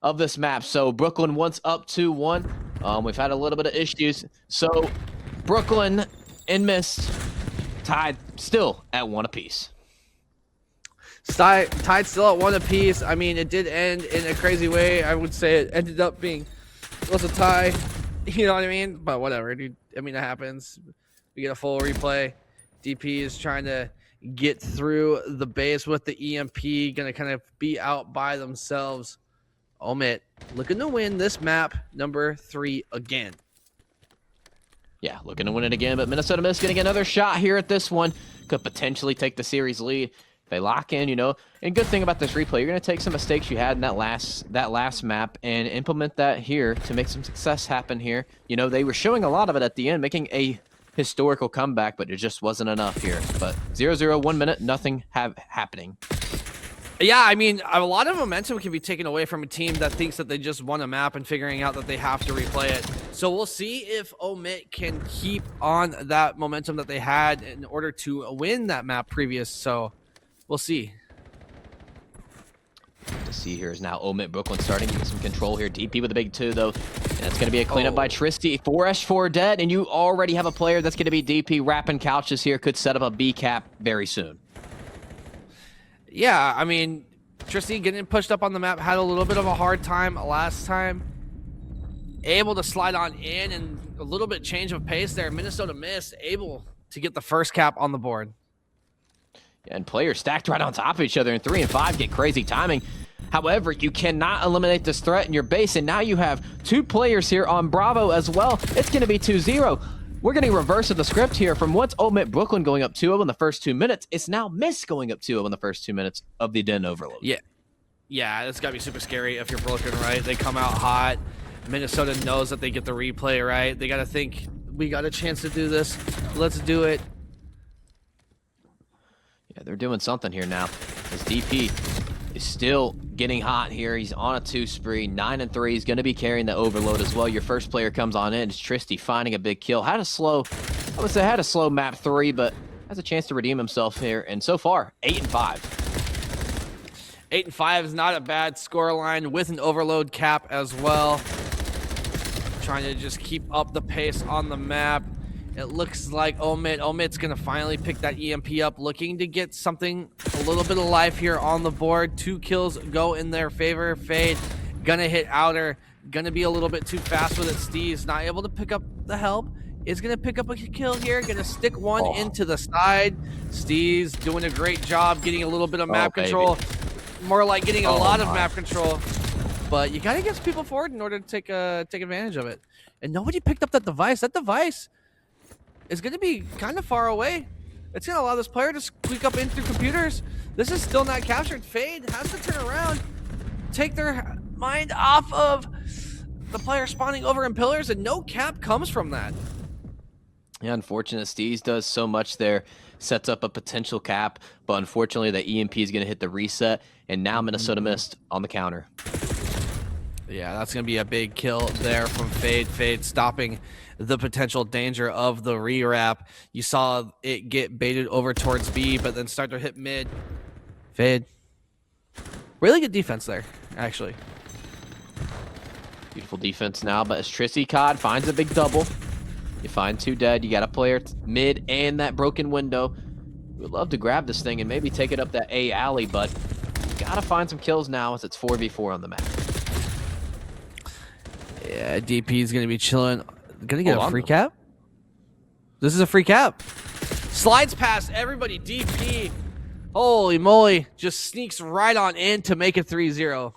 of this map. So Brooklyn once up 2-1. We've had a little bit of issues. So Brooklyn and Mist tied still at 1 apiece. Tied still at 1 apiece. I mean, it did end in a crazy way. I would say it ended up being was a tie. You know what I mean? But whatever, dude. I mean, it happens. We get a full replay. DP is trying to get through the base with the EMP. Gonna kind of be out by themselves. OMiT looking to win this map number 3 again. Yeah, looking to win it again, but Minnesota Mist getting another shot here at this one. Could potentially take the series lead. They lock in, you know. And good thing about this replay, you're going to take some mistakes you had in that last map and implement that here to make some success happen here. You know, they were showing a lot of it at the end, making a historical comeback, but it just wasn't enough here. But 0-0, 1 minute, nothing happening. Yeah, I mean, a lot of momentum can be taken away from a team that thinks that they just won a map and figuring out that they have to replay it. So we'll see if OMiT can keep on that momentum that they had in order to win that map previous. So we'll see. To see here is now OMiT Brooklyn starting to get some control here. DP with a big 2, though. And it's going to be a cleanup by Tristy. 4S4 dead, and you already have a player that's going to be DP wrapping couches here. Could set up a B cap very soon. Yeah, I mean, Tristy getting pushed up on the map, had a little bit of a hard time last time. Able to slide on in and a little bit change of pace there. Minnesota Mist able to get the first cap on the board. And players stacked right on top of each other in 3 and 5 get crazy timing. However, you cannot eliminate this threat in your base, and now you have 2 players here on Bravo as well. It's going to be 2-0. We're getting reverse of the script here from once OMiT Brooklyn going up 2-0 in the first 2 minutes. It's now Mist going up 2-0 in the first 2 minutes of the Den Overload. Yeah, it's got to be super scary if you're Brooklyn, right? They come out hot. Minnesota knows that they get the replay, right? They got to think, we got a chance to do this. Let's do it. Yeah, they're doing something here now. As DP is still getting hot here. He's on a 2 spree. 9 and 3. He's going to be carrying the overload as well. Your first player comes on in. It's Tristy finding a big kill. Had a slow map 3, but has a chance to redeem himself here. And so far, 8 and 5. 8 and 5 is not a bad score line with an overload cap as well. Trying to just keep up the pace on the map. It looks like OMiT's going to finally pick that EMP up, looking to get something, a little bit of life here on the board. 2 kills go in their favor. Fade going to hit outer, going to be a little bit too fast with it. Steve's not able to pick up the help. Is going to pick up a kill here, going to stick one into the side. Steve's doing a great job getting a little bit of map control. More like getting a lot of map control. But you got to get people forward in order to take advantage of it. And nobody picked up that device. That device is going to be kind of far away. It's going to allow this player to squeak up in through computers. This is still not captured. Fade has to turn around, take their mind off of the player spawning over in pillars, and no cap comes from that. Yeah, unfortunate. Steez does so much there, sets up a potential cap, but unfortunately the EMP is going to hit the reset, and now Minnesota Mist on the counter. Yeah, that's going to be a big kill there from Fade. Fade stopping the potential danger of the rewrap. You saw it get baited over towards B, but then start to hit mid. Fade. Really good defense there, actually. Beautiful defense now, but as Tristy Cod finds a big double, you find 2 dead. You got a player mid and that broken window. We would love to grab this thing and maybe take it up that A alley, but you got to find some kills now as it's 4v4 on the map. Yeah, DP is going to be chilling. Going to get a free cap? This is a free cap. Slides past everybody. DP, holy moly, just sneaks right on in to make it 3-0.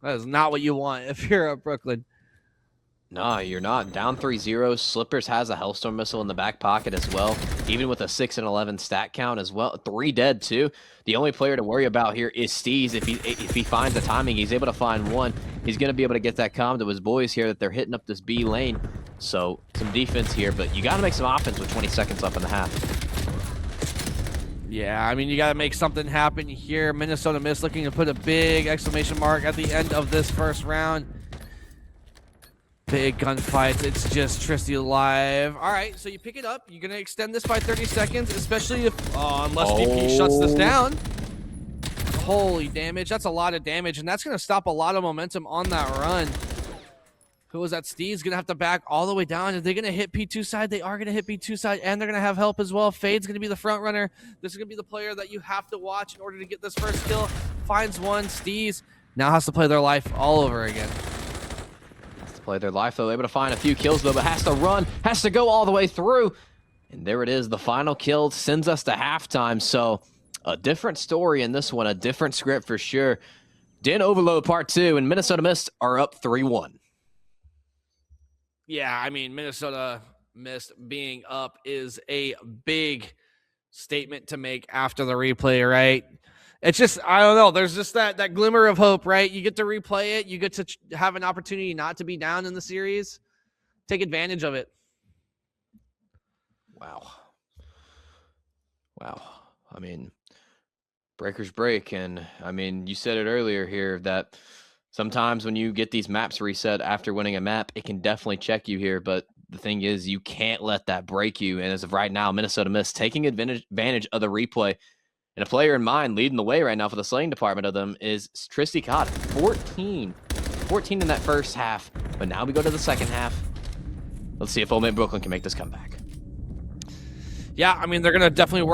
That is not what you want if you're a Brooklyn. No, you're not. Down 3-0. Slippers has a Hellstorm missile in the back pocket as well, even with a 6 and 11 stat count as well. 3 dead too. The only player to worry about here is Steez. If he finds the timing, he's able to find one. He's going to be able to get that comm to his boys here that they're hitting up this B lane. So some defense here, but you got to make some offense with 20 seconds left in the half. Yeah, I mean, you got to make something happen here. Minnesota Mist looking to put a big exclamation mark at the end of this first round. Big gunfights. It's just Tristy alive. All right, so you pick it up. You're going to extend this by 30 seconds, especially if, unless DP shuts this down. Holy damage. That's a lot of damage, and that's going to stop a lot of momentum on that run. Who was that? Steve's going to have to back all the way down. Are they going to hit P2 side? They are going to hit P2 side, and they're going to have help as well. Fade's going to be the front runner. This is going to be the player that you have to watch in order to get this first kill. Finds one. Steve's now has to play their life all over again. Has to play their life, though. Able to find a few kills, though, but has to run. Has to go all the way through. And there it is. The final kill sends us to halftime. So a different story in this one. A different script for sure. Den Overload Part 2 and Minnesota Mist are up 3-1. Yeah, I mean, Minnesota Mist being up is a big statement to make after the replay, right? It's just, I don't know, there's just that glimmer of hope, right? You get to replay it. You get to have an opportunity not to be down in the series. Take advantage of it. Wow. I mean, breakers break. And I mean, you said it earlier here that sometimes when you get these maps reset after winning a map, it can definitely check you here. But the thing is, you can't let that break you. And as of right now, Minnesota Mist taking advantage of the replay. And a player in mind leading the way right now for the slaying department of them is Tristy Cott. 14 in that first half. But now we go to the second half. Let's see if OMiT Brooklyn can make this comeback. Yeah, I mean, they're going to definitely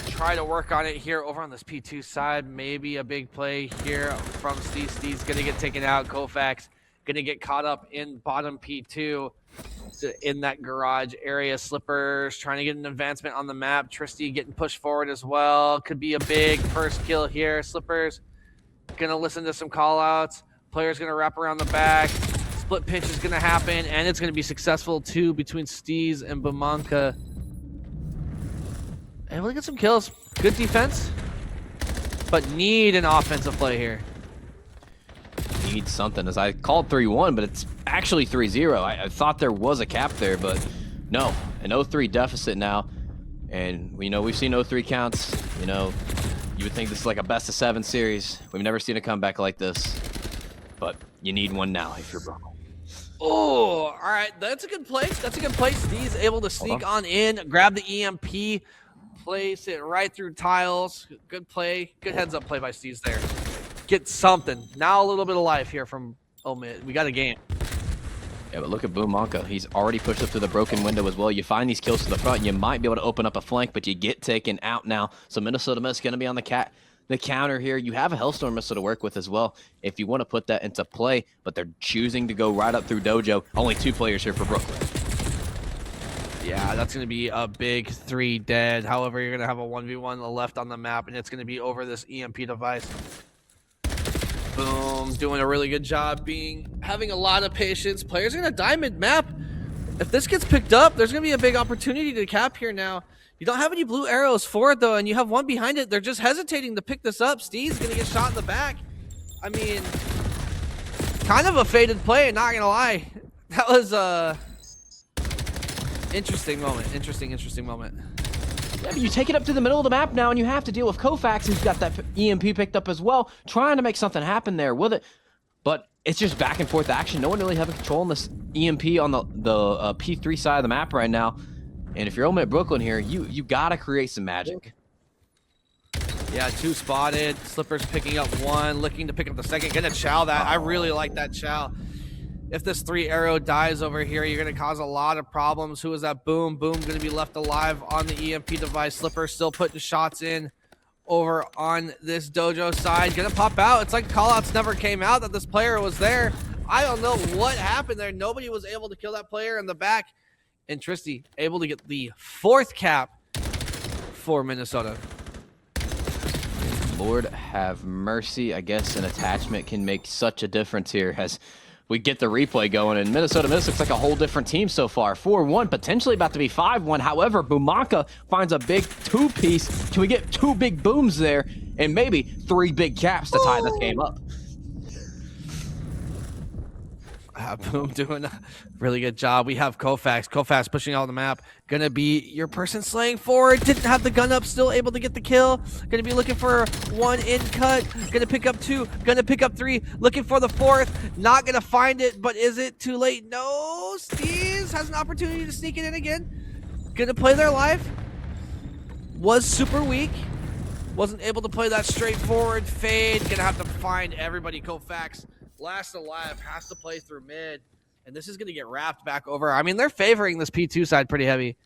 try to work on it here over on this P2 side. Maybe a big play here from Steve. Steve's going to get taken out. Kofax going to get caught up in bottom P2 in that garage area. Slippers trying to get an advancement on the map. Tristy getting pushed forward as well. Could be a big first kill here. Slippers going to listen to some call outs. Player's going to wrap around the back. Split pitch is going to happen, and it's going to be successful too between Steez and Bamanka. Able to get some kills. Good defense, but need an offensive play here. Need something, as I called 3-1, but it's actually 3-0. I thought there was a cap there, but no. An 0-3 deficit now. And, you know, we've seen 0-3 counts. You know, you would think this is like a best-of-7 series. We've never seen a comeback like this. But you need one now if you're Brooklyn. Oh, all right. That's a good place. That's a good place. Steve's able to sneak on in, grab the EMP, place it right through tiles. Good play. Good heads-up play by Steve's there. Get something. Now a little bit of life here from OMiT. We got a game. Yeah, but look at Bumanka. He's already pushed up to the broken window as well. You find these kills to the front, and you might be able to open up a flank, but you get taken out now. So Minnesota Mist going to be on the counter here. You have a Hellstorm missile to work with as well if you want to put that into play, but they're choosing to go right up through Dojo. Only 2 players here for Brooklyn. Yeah, that's going to be a big 3 dead. However, you're going to have a 1v1 left on the map, and it's going to be over this EMP device. Boom, doing a really good job having a lot of patience. Players are going to die mid-map. If this gets picked up, there's going to be a big opportunity to cap here now. You don't have any blue arrows for it, though, and you have one behind it. They're just hesitating to pick this up. Steve's going to get shot in the back. I mean, kind of a faded play, not going to lie. That was a interesting moment. Interesting moment. Yeah, but you take it up to the middle of the map now, and you have to deal with Kofax, who's got that EMP picked up as well, trying to make something happen there with it. But it's just back and forth action. No one really having control on this EMP on the P3 side of the map right now. And if you're OMiT Brooklyn here, you gotta create some magic. Yeah, 2 spotted. Slippers picking up 1, looking to pick up the second. Gonna chow that. I really like that chow. If this 3 arrow dies over here, you're gonna cause a lot of problems. Who is that? Boom, gonna be left alive on the EMP device. Slippers still putting shots in over on this Dojo side. Gonna pop out. It's like callouts never came out that this player was there. I don't know what happened there. Nobody was able to kill that player in the back. And Tristy able to get the 4th cap for Minnesota. Lord have mercy. I guess an attachment can make such a difference here as we get the replay going. And Minnesota Mist looks like a whole different team so far. 4-1, potentially about to be 5-1. However, Bumanka finds a big 2-piece. Can we get 2 big booms there? And maybe 3 big caps to tie this game up. Boom doing a really good job. We have Kofax. Kofax pushing out the map. Gonna be your person slaying forward. Didn't have the gun up. Still able to get the kill. Gonna be looking for 1 in cut. Gonna pick up 2. Gonna pick up 3. Looking for the 4th. Not gonna find it, but is it too late? No. Steez has an opportunity to sneak it in again. Gonna play their life. Was super weak. wasn't able to play that straightforward fade. Gonna have to find everybody. Kofax, last alive, has to play through mid. And this is gonna get wrapped back over. I mean, they're favoring this P2 side pretty heavy.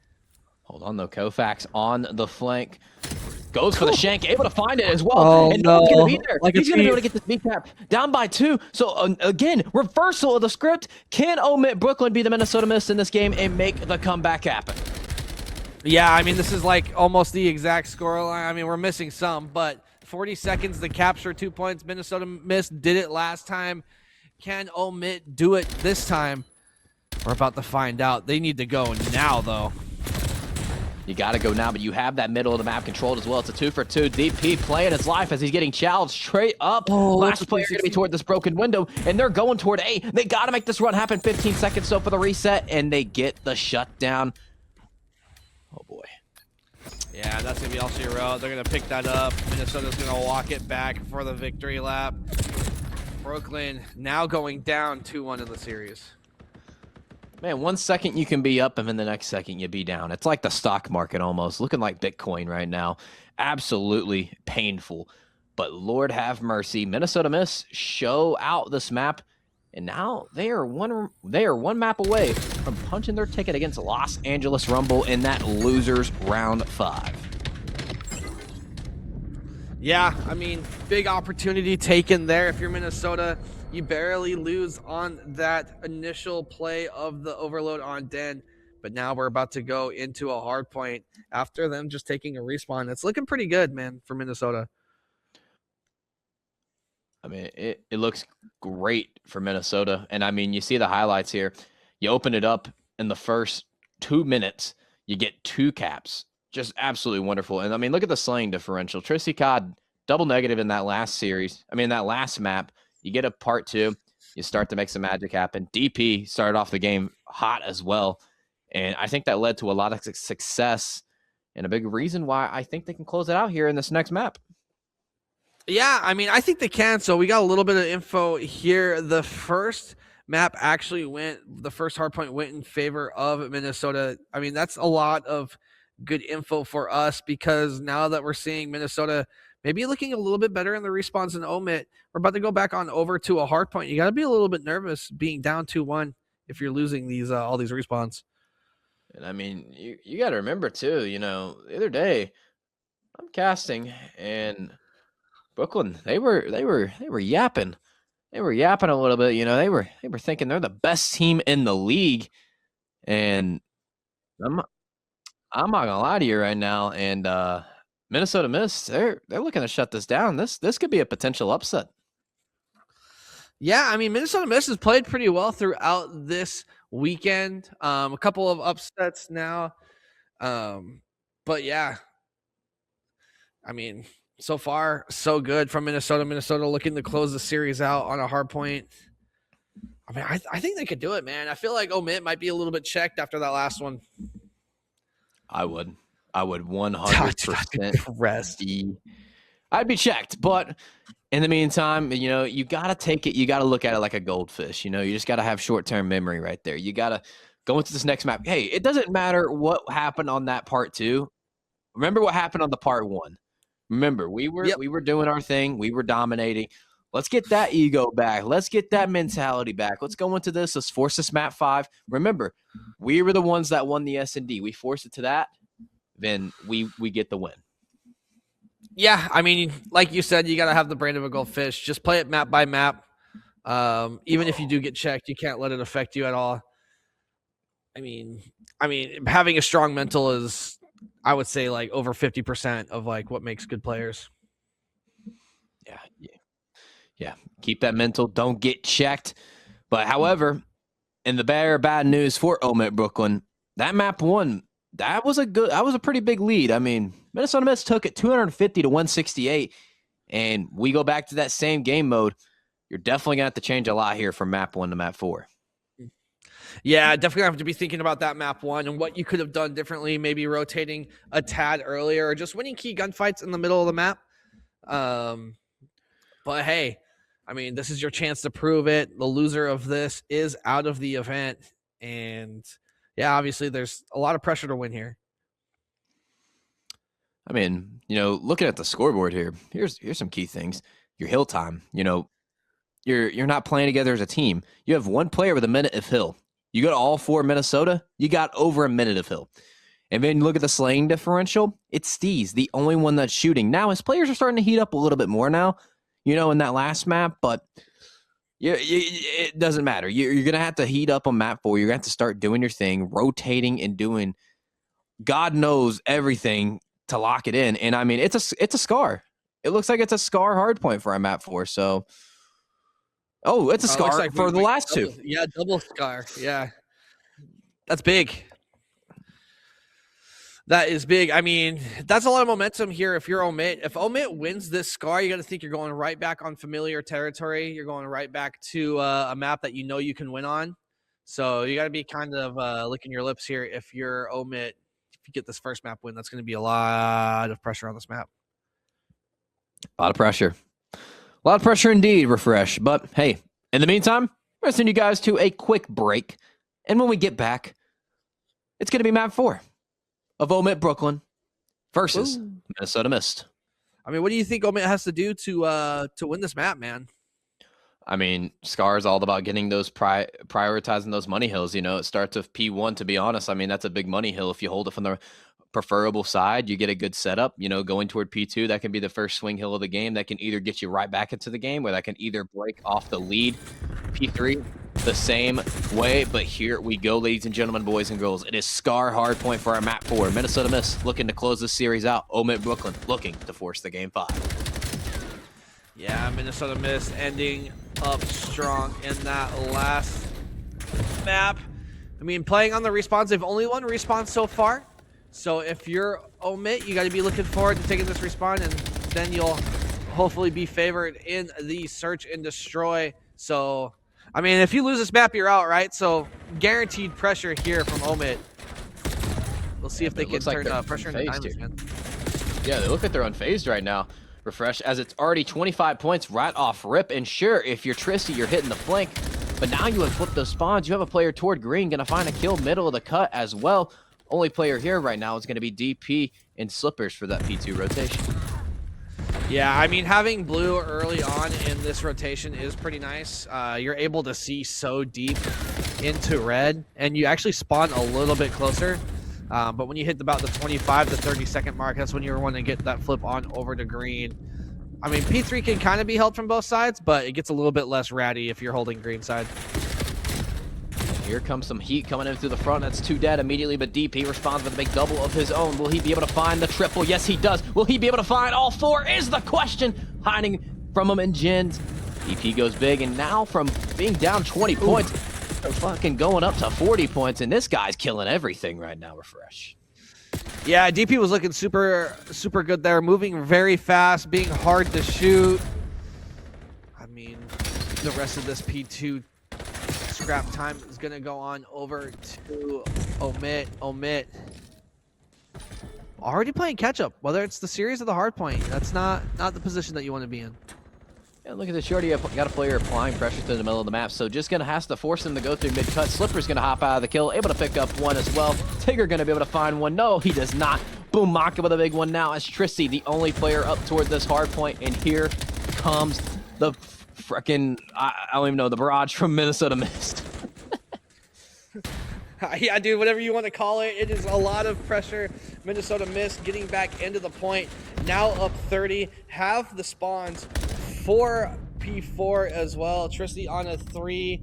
Hold on, though. Kofax on the flank. Goes for the shank, able to find it as well. Oh, and no. He's going to be there. Like He's going to be able to get this B cap down by 2. So, again, reversal of the script. Can OMiT Brooklyn be the Minnesota Mist in this game and make the comeback happen? Yeah, I mean, this is like almost the exact scoreline. I mean, we're missing some, but 40 seconds to capture 2 points. Minnesota Mist did it last time. Can OMiT do it this time? We're about to find out. They need to go now, though. You got to go now, but you have that middle of the map controlled as well. It's a 2-for-2. DP playing his life as he's getting challenged straight up. Last player going to be toward this broken window, and they're going toward A. They got to make this run happen. 15 seconds so for the reset, and they get the shutdown. Oh, boy. Yeah, that's going to be all she wrote. They're going to pick that up. Minnesota's going to walk it back for the victory lap. Brooklyn now going down 2-1 in the series. Man, 1 second you can be up, and then the next second you be down. It's like the stock market almost, looking like Bitcoin right now. Absolutely painful. But Lord have mercy, Minnesota Mist show out this map, and now they are one map away from punching their ticket against Los Angeles Rumble in that losers round 5. Yeah, I mean, big opportunity taken there. If you're Minnesota, you barely lose on that initial play of the overload on Den. But now we're about to go into a hard point after them just taking a respawn. It's looking pretty good, man, for Minnesota. I mean, it looks great for Minnesota. And, I mean, you see the highlights here. You open it up in the first 2 minutes. You get 2 caps. Just absolutely wonderful. And, I mean, look at the slaying differential. Trissy Cod, double negative in that last series. I mean, that last map. You get a part 2. You start to make some magic happen. DP started off the game hot as well. And I think that led to a lot of success and a big reason why I think they can close it out here in this next map. Yeah, I mean, I think they can. So we got a little bit of info here. The first map actually the first hardpoint went in favor of Minnesota. I mean, that's a lot of good info for us because now that we're seeing Minnesota maybe looking a little bit better in the respawns than OMiT, we're about to go back on over to a hard point. You got to be a little bit nervous being down 2-1 if you're losing these all these respawns. And I mean, you got to remember too, you know, the other day I'm casting and Brooklyn, they were yapping. They were yapping a little bit, you know. They were thinking they're the best team in the league. And I'm not gonna lie to you right now. And Minnesota Mist, they're looking to shut this down. This could be a potential upset. Yeah, I mean, Minnesota Mist has played pretty well throughout this weekend. A couple of upsets now. But yeah, I mean, so far, so good from Minnesota. Minnesota looking to close the series out on a hard point. I mean, I think they could do it, man. I feel like OMiT might be a little bit checked after that last one. I would 100% rest. I'd be checked, but in the meantime, you know, you got to take it. You got to look at it like a goldfish. You know, you just got to have short-term memory right there. You got to go into this next map. Hey, it doesn't matter what happened on that part 2. Remember what happened on the part 1. Remember, we were doing our thing. We were dominating. Let's get that ego back. Let's get that mentality back. Let's go into this. Let's force this map 5. Remember, we were the ones that won the S&D. We forced it to that, then we get the win. Yeah, I mean, like you said, you got to have the brain of a goldfish. Just play it map by map. Even if you do get checked, you can't let it affect you at all. I mean, having a strong mental is, I would say, like over 50% of like what makes good players. Yeah. Keep that mental. Don't get checked. But however, in the bad news for OMiT Brooklyn, that map 1, that was a pretty big lead. I mean, Minnesota Mist took it 250 to 168, and we go back to that same game mode. You're definitely gonna have to change a lot here from map 1 to map 4. Yeah, definitely have to be thinking about that map 1 and what you could have done differently, maybe rotating a tad earlier or just winning key gunfights in the middle of the map. But hey, I mean, this is your chance to prove it. The loser of this is out of the event. And yeah, obviously there's a lot of pressure to win here. I mean, looking at the scoreboard here, here's some key things. Your hill time, you're not playing together as a team. You have one player with a minute of hill. You go to all 4 Minnesota, you got over a minute of hill. And then you look at the slaying differential, it's Steez, the only one that's shooting. Now, his players are starting to heat up a little bit more now, in that last map, but it doesn't matter. You're going to have to heat up on map 4. You're going to have to start doing your thing, rotating and doing God knows everything to lock it in. And I mean, it's a scar. It looks like it's a scar hard point for our map 4. So, it's a scar like for the last double, 2. Yeah, double scar. Yeah, that's big. That is big. I mean, that's a lot of momentum here if you're OMiT. If OMiT wins this scar, you got to think you're going right back on familiar territory. You're going right back to a map that you can win on. So you got to be kind of licking your lips here if you're OMiT. If you get this first map win, that's going to be a lot of pressure on this map. A lot of pressure. A lot of pressure indeed, Refresh. But hey, in the meantime, we're going to send you guys to a quick break. And when we get back, it's going to be map 4. Of OMiT Brooklyn versus Minnesota Mist. I mean, what do you think OMiT has to do to win this map, man? I mean, Scar is all about getting those prioritizing those money hills. It starts with P1, to be honest. I mean, that's a big money hill. If you hold it from the preferable side, you get a good setup. Going toward P2, that can be the first swing hill of the game. That can either get you right back into the game, or that can either break off the lead. P3, the same way, but here we go, ladies and gentlemen, boys and girls. It is Scar hardpoint for our map 4. Minnesota Mist looking to close this series out. OMiT Brooklyn looking to force the game 5. Yeah, Minnesota Mist ending up strong in that last map. I mean, playing on the respawns, they've only won respawn so far. So if you're OMiT, you got to be looking forward to taking this respawn, and then you'll hopefully be favored in the search and destroy. So, I mean, if you lose this map, you're out, right? So guaranteed pressure here from OMiT. We'll see if they can turn pressure into diamonds, man. Yeah, they look like they're unfazed right now. Refresh, as it's already 25 points right off rip. And sure, if you're Tristy, you're hitting the flank. But now you have flipped those spawns. You have a player toward green, going to find a kill middle of the cut as well. Only player here right now is going to be DP and Slippers for that P2 rotation. Yeah, I mean, having blue early on in this rotation is pretty nice. You're able to see so deep into red, and you actually spawn a little bit closer. But when you hit about the 25 to 30 second mark, that's when you're wanting to get that flip on over to green. I mean, P3 can kind of be helped from both sides, but it gets a little bit less ratty if you're holding green side. Here comes some heat coming in through the front. That's 2 dead immediately, but DP responds with a big double of his own. Will he be able to find the triple? Yes, he does. Will he be able to find all 4 is the question. Hiding from him and Jins. DP goes big, and now from being down 20 points, they're fucking going up to 40 points, and this guy's killing everything right now, Refresh. Yeah, DP was looking super, super good there. Moving very fast, being hard to shoot. I mean, the rest of this P2 scrap time is going to go on over to OMiT. OMiT already playing catch up, whether it's the series or the hard point. That's not the position that you want to be in. Yeah, look at this. You already got a player applying pressure to the middle of the map, so just going to have to force him to go through mid-cut. Slipper's going to hop out of the kill, able to pick up one as well. Tigger going to be able to find one. No, he does not. Boom, Maka with a big one now as Tristy, the only player up toward this hard point, and here comes the frickin' I don't even know, the barrage from Minnesota Mist. Yeah, dude, whatever you want to call it, it is a lot of pressure. Minnesota Mist getting back into the point, now up 30, have the spawns for P4 as well. Tristy on a 3,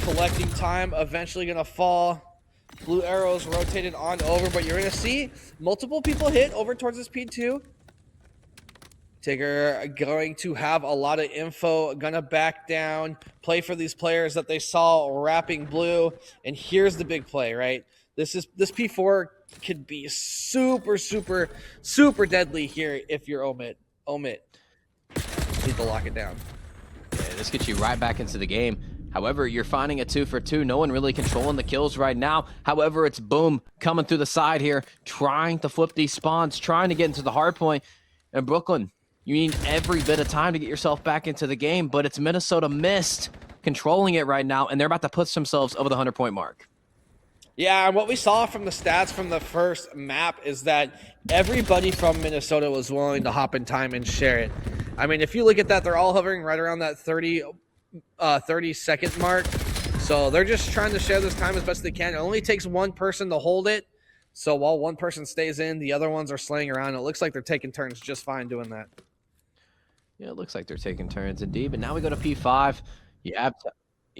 collecting time, eventually gonna fall. Blue arrows rotated on over, but you're gonna see multiple people hit over towards this P2. Tigger going to have a lot of info, gonna back down, play for these players that they saw wrapping blue, and here's the big play, right? This P4 could be super, super, super deadly here if you're OMiT. OMiT, need to lock it down. Yeah, this gets you right back into the game. However, you're finding a 2 for 2. No one really controlling the kills right now. However, it's Boom coming through the side here, trying to flip these spawns, trying to get into the hard point. And Brooklyn, you need every bit of time to get yourself back into the game, but it's Minnesota Mist controlling it right now, and they're about to put themselves over the 100-point mark. Yeah, and what we saw from the stats from the first map is that everybody from Minnesota was willing to hop in time and share it. I mean, if you look at that, they're all hovering right around that 30-second mark. So they're just trying to share this time as best they can. It only takes one person to hold it. So while one person stays in, the other ones are slaying around. It looks like they're taking turns just fine doing that. Yeah, it looks like they're taking turns indeed. But now we go to P5. You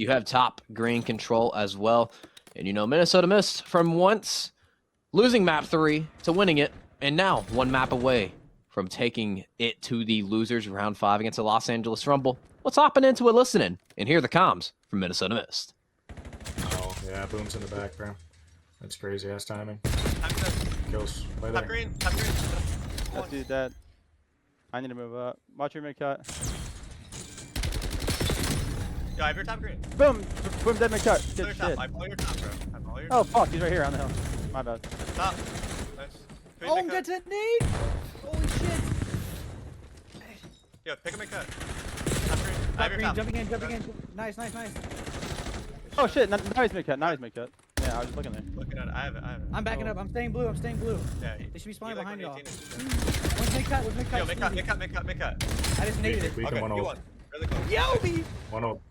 have top green control as well. And you know, Minnesota missed from once losing map 3 to winning it, and now one map away from taking it to the losers round 5 against the Los Angeles Rumble. Let's hop into it, listening, and hear the comms from Minnesota Mist. Oh, yeah, Boom's in the back, bro. That's crazy ass timing. Kills. Play Top there. green, top green. That dude's dead. I need to move up. Watch your mid-cut. Yo, I have your top green. Boom! Boom, dead mid-cut. Pull Good your top. shit. I pull your top, bro. I pull your Oh, fuck, he's right here on the hill. My bad. top. Nice. Oh, that's a nade! Holy shit! Yo, pick up my cut. Top green. I have your top. Jumping in. Nice. Oh shit, now he's mid-cut, now he's mid-cut. Yeah, I was just looking there. Looking at it. I have it. I'm backing up. I'm staying blue. Yeah. They should be spawning behind y'all. 18. One's mid-cut. Yo, make cut. I just naded it. We Okay, can one you ult. won. Really close. Yo, me! One ult.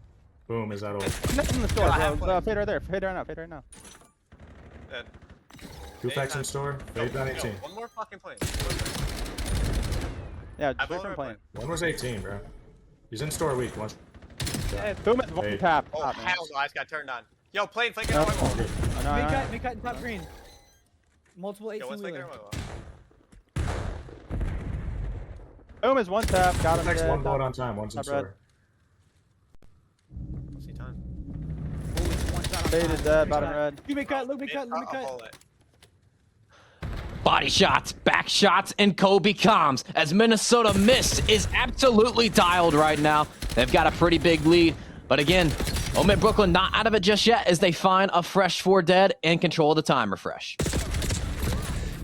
Boom is that ult. Next in the store, I have bro. Fade right there. Fade right now. Dead. Two facts in store. Fade down Yo, 18. one more fucking plane. Yeah, I just wait blow for him right playing. One was 18, bro. He's in store weak. One. Boom is one Hey. tap. Oh, Top, man. hell no. I just got turned on. Yo, plane, flank it. No. Yo, I know, I know. Mid-cut and top green. Multiple 18 one's flanking. wheeler. Boom is one tap. Got him Next dead. one bullet on time. One's in Top red. store. See time. Fade is dead. Bottom red. You mid-cut. Look mid-cut. I'll hold it. Body shots, back shots, and Kobe comms as Minnesota Mist is absolutely dialed right now. They've got a pretty big lead. But again, OMiT Brooklyn not out of it just yet as they find a fresh 4 dead and control of the time refresh.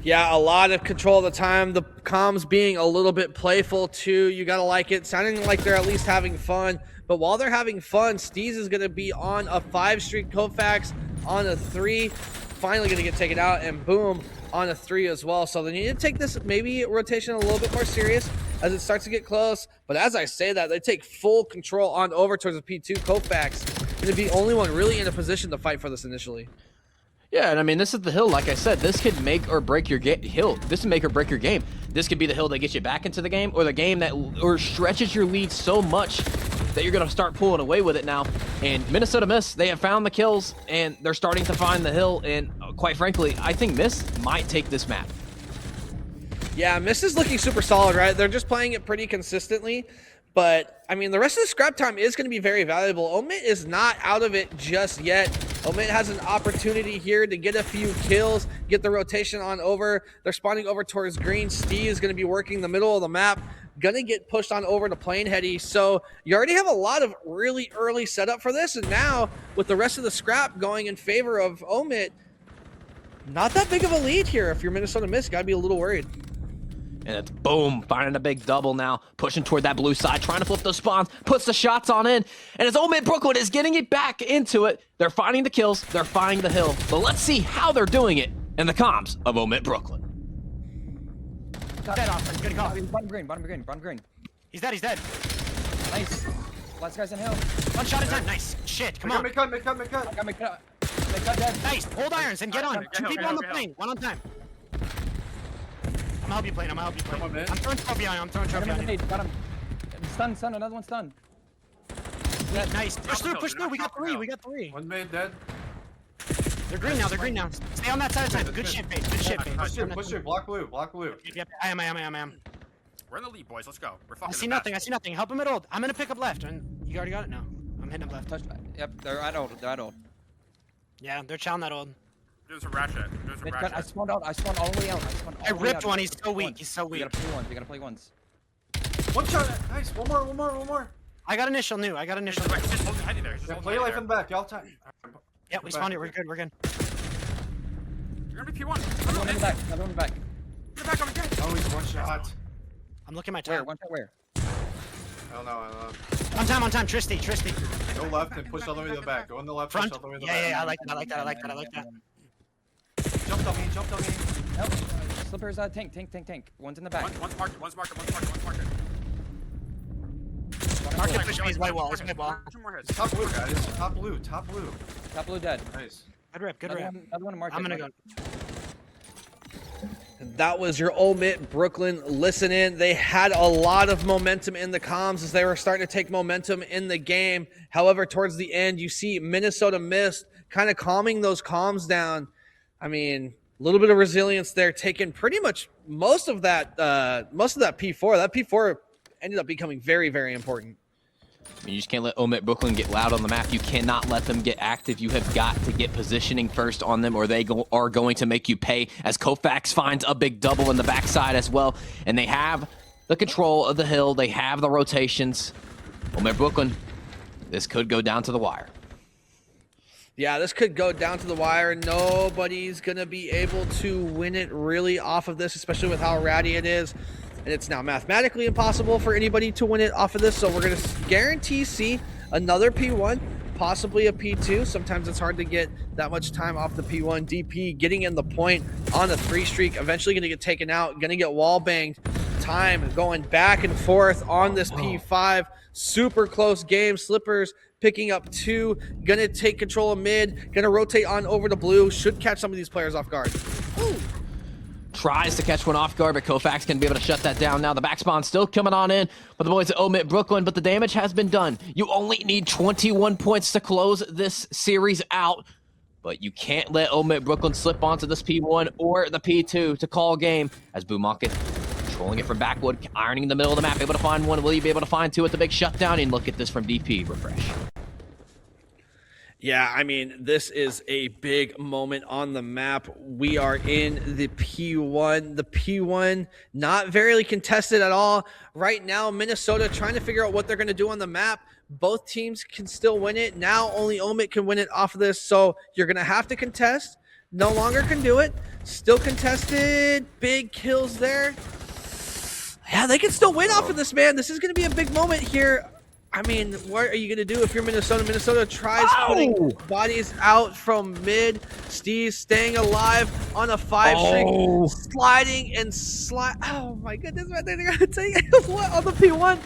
Yeah, a lot of control of the time. The comms being a little bit playful too. You gotta like it. Sounding like they're at least having fun. But while they're having fun, Steez is gonna be on a 5-streak Kofax, on a 3, finally gonna get taken out, and boom, on a 3 as well. So they need to take this maybe rotation a little bit more serious as it starts to get close. But as I say that, they take full control on over towards the P2 Kofax. Gonna be the only one really in a position to fight for this initially. Yeah, and I mean, this is the hill. Like I said, this could make or break your hill. This could make or break your game. This could be the hill that gets you back into the game, or the game that stretches your lead so much that you're going to start pulling away with it now. And Minnesota Mist, they have found the kills, and they're starting to find the hill. And quite frankly, I think Mist might take this map. Yeah, Mist is looking super solid, right? They're just playing it pretty consistently. But, I mean, the rest of the scrap time is going to be very valuable. OMiT is not out of it just yet. OMiT has an opportunity here to get a few kills, get the rotation on over. They're spawning over towards green. Steve is going to be working the middle of the map. Going to get pushed on over to Plainheady. So you already have a lot of really early setup for this. And now, with the rest of the scrap going in favor of OMiT, not that big of a lead here. If you're Minnesota Mist, got to be a little worried. And it's boom, finding a big double now, pushing toward that blue side, trying to flip those spawns, puts the shots on in, and as OMiT Brooklyn is getting it back into it, they're finding the kills, they're finding the hill. But let's see how they're doing it in the comms of OMiT Brooklyn. Dead off. Good call. Bottom green. He's dead. Nice. Last guy's in hill. One shot at a time. Nice. Shit. Come on. Make cut. I got mid-cut. Mid-cut dead. Nice. Hold irons and get on. Get 2 help, people get on the help, plane. One on time. I'm gonna help you plane. I'm throwing trophy on him. Got him in the nade. Got him. Stun. Another one stun. Nice. Push through. We got three. One made dead. They're green now. Stay on that side of time. Good shit, Fade. Push it. Block blue. Yep. I am. We're in the lead, boys. Let's go. We're I fucking see nothing. Help him at old. I'm gonna pick up left. And you already got it now. I'm hitting him left. Yep, they're at old. Yeah, they're chowing that old. There's a ratchet. I spawned all the way out. I ripped one. He's so weak. You gotta play ones. One shot. Nice. One more. I got initial new. Just hold your head in there. Play life in the back. Y'all time. Yeah, we spawned it. We're good. You're gonna be P1. Another one in the back. Get back on the gate. Oh, he's one shot. I'm looking at my Where? time. One shot where? I don't know. On time. Tristy. Go left and push all the way to the back. Go on the left. Front. Push all the way to the Yeah. back. I like that. Jumped on me. Nope. Slippers, tank. One's in the back. One's marked. Market push me. He's white wall. Two more hits. Top blue, guys. Top blue. Top blue dead. Nice. Good rip. Another one market. I'm gonna go. That was your OMiT Brooklyn. Listen in. They had a lot of momentum in the comms as they were starting to take momentum in the game. However, towards the end, you see Minnesota Mist kind of calming those comms down. I mean, a little bit of resilience there, taking pretty much most of that P4. That P4 ended up becoming very, very important. I mean, you just can't let OMiT Brooklyn get loud on the map. You cannot let them get active. You have got to get positioning first on them, or they are going to make you pay, as Kofax finds a big double in the backside as well. And they have the control of the hill. They have the rotations. OMiT Brooklyn, this could go down to the wire. Yeah, this could go down to the wire. Nobody's going to be able to win it really off of this, especially with how ratty it is. And it's now mathematically impossible for anybody to win it off of this. So we're going to guarantee see another P1, possibly a P2. Sometimes it's hard to get that much time off the P1. DP getting in the point on the 3 streak, eventually going to get taken out, going to get wall banged. Time going back and forth on this P5. Super close game. Slippers picking up 2. Going to take control of mid. Going to rotate on over to blue. Should catch some of these players off guard. Ooh. Tries to catch one off guard, but Kofax can be able to shut that down now. The back spawn still coming on in for the boys at OMiT Brooklyn, but the damage has been done. You only need 21 points to close this series out, but you can't let OMiT Brooklyn slip onto this P1 or the P2 to call game, as Boomarket controlling it from backwood, ironing in the middle of the map, able to find one. Will you be able to find 2 at the big shutdown? And look at this from DP. Refresh. Yeah, I mean, this is a big moment on the map. We are in the P1. The P1 not very contested at all. Right now, Minnesota trying to figure out what they're going to do on the map. Both teams can still win it. Now only OMiT can win it off of this, so you're going to have to contest. No longer can do it. Still contested. Big kills there. Yeah, they can still win off of this, man. This is going to be a big moment here. I mean, what are you going to do if you're Minnesota? Minnesota tries putting bodies out from mid. Steve's staying alive on a 5 streak, sliding and slide. Oh my goodness, man. They're going to take what on the P1?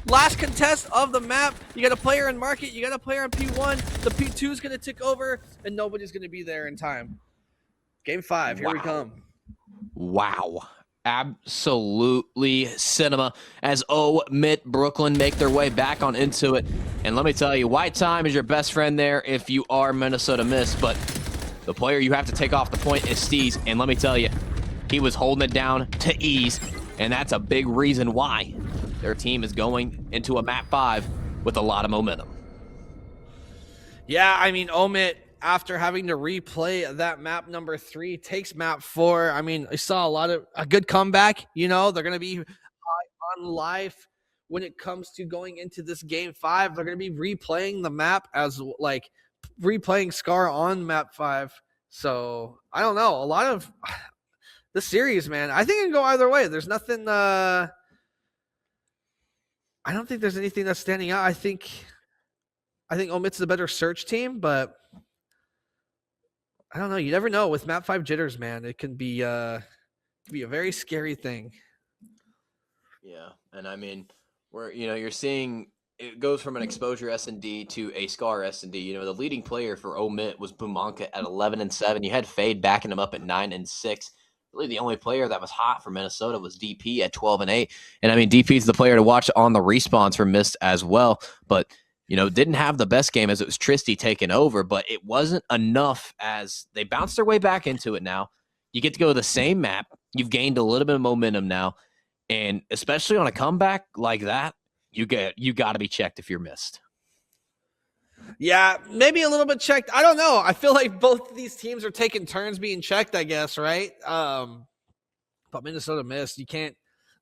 Last contest of the map. You got a player in market. You got a player in P1. The P2 is going to tick over, and nobody's going to be there in time. Game 5. Here we come. Wow. Absolutely cinema as OMiT Brooklyn make their way back on into it. And let me tell you, white time is your best friend there if you are Minnesota Mist, but the player you have to take off the point is Steez. And let me tell you, he was holding it down to ease, and that's a big reason why their team is going into a map 5 with a lot of momentum. Yeah, I mean, OMiT, after having to replay that map number 3, takes map 4. I mean, I saw a good comeback. You know, they're going to be high on life when it comes to going into this game 5. They're going to be replaying the map as like replaying Scar on map 5. So I don't know. A lot of the series, man, I think it can go either way. There's nothing. I don't think there's anything that's standing out. I think OMiT's the better search team, but I don't know. You never know with map 5 jitters, man. It can be a very scary thing. Yeah, and I mean, you're seeing it goes from an exposure S&D to a Scar S&D. You know, the leading player for OMiT was Boomarket at 11-7. You had Fade backing him up at 9-6. Really, the only player that was hot for Minnesota was DP at 12-8. And I mean, DP's the player to watch on the respawns for Mist as well, but you know, didn't have the best game as it was Tristy taking over, but it wasn't enough as they bounced their way back into it now. You get to go to the same map. You've gained a little bit of momentum now, and especially on a comeback like that, you got to be checked if you're Mist. Yeah, maybe a little bit checked. I don't know. I feel like both of these teams are taking turns being checked, I guess, right? But Minnesota Mist, you can't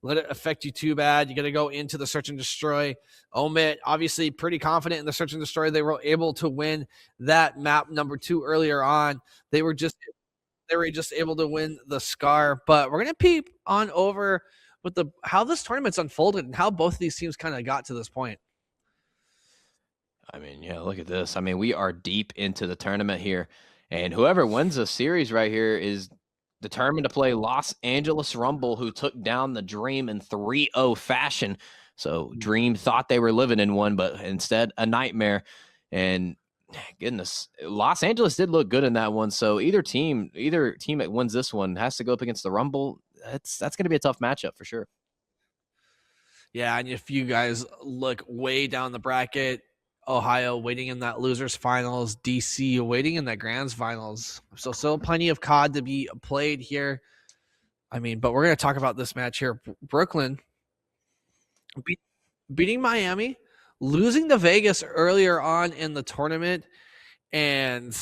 let it affect you too bad. You got to go into the search and destroy. OMiT, obviously pretty confident in the search and destroy. They were able to win that map number 2 earlier on. They were just able to win the Scar. But we're going to peep on over with how this tournament's unfolded and how both of these teams kind of got to this point. I mean, yeah, look at this. I mean, we are deep into the tournament here. And whoever wins this series right here is determined to play Los Angeles Rumble, who took down the Dream in 3-0 fashion. So Dream thought they were living in one, but instead a nightmare. And goodness, Los Angeles did look good in that one. So either team that wins this one has to go up against the Rumble. That's going to be a tough matchup for sure. Yeah, and if you guys look way down the bracket, Ohio waiting in that losers finals, DC waiting in that grands finals. So still plenty of COD to be played here. I mean, but we're going to talk about this match here. Brooklyn beating Miami, losing to Vegas earlier on in the tournament. And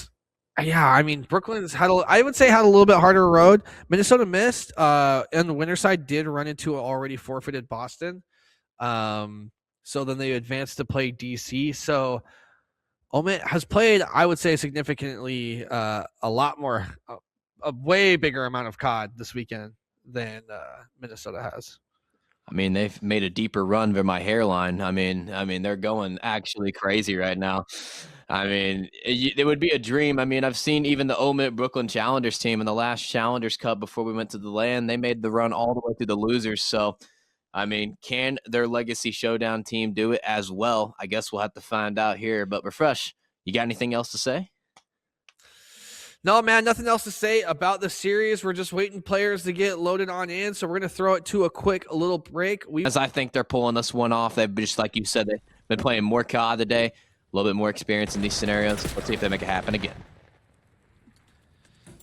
yeah, I mean, Brooklyn's had I would say had a little bit harder road. Minnesota missed, and the winner side did run into an already forfeited Boston. So then they advanced to play DC. So OMiT has played, I would say, significantly a lot more, a way bigger amount of COD this weekend than Minnesota has. I mean, they've made a deeper run than my hairline. I mean, they're going actually crazy right now. I mean, it would be a dream. I mean, I've seen even the OMiT Brooklyn Challengers team in the last Challengers Cup before we went to the LAN. They made the run all the way through the losers. So, I mean, can their Legacy Showdown team do it as well? I guess we'll have to find out here. But Refresh, you got anything else to say? No, man, nothing else to say about the series. We're just waiting players to get loaded on in. So we're going to throw it to a little break. As I think they're pulling this one off. They've just, like you said, they've been playing more COD today, a little bit more experience in these scenarios. Let's see if they make it happen again.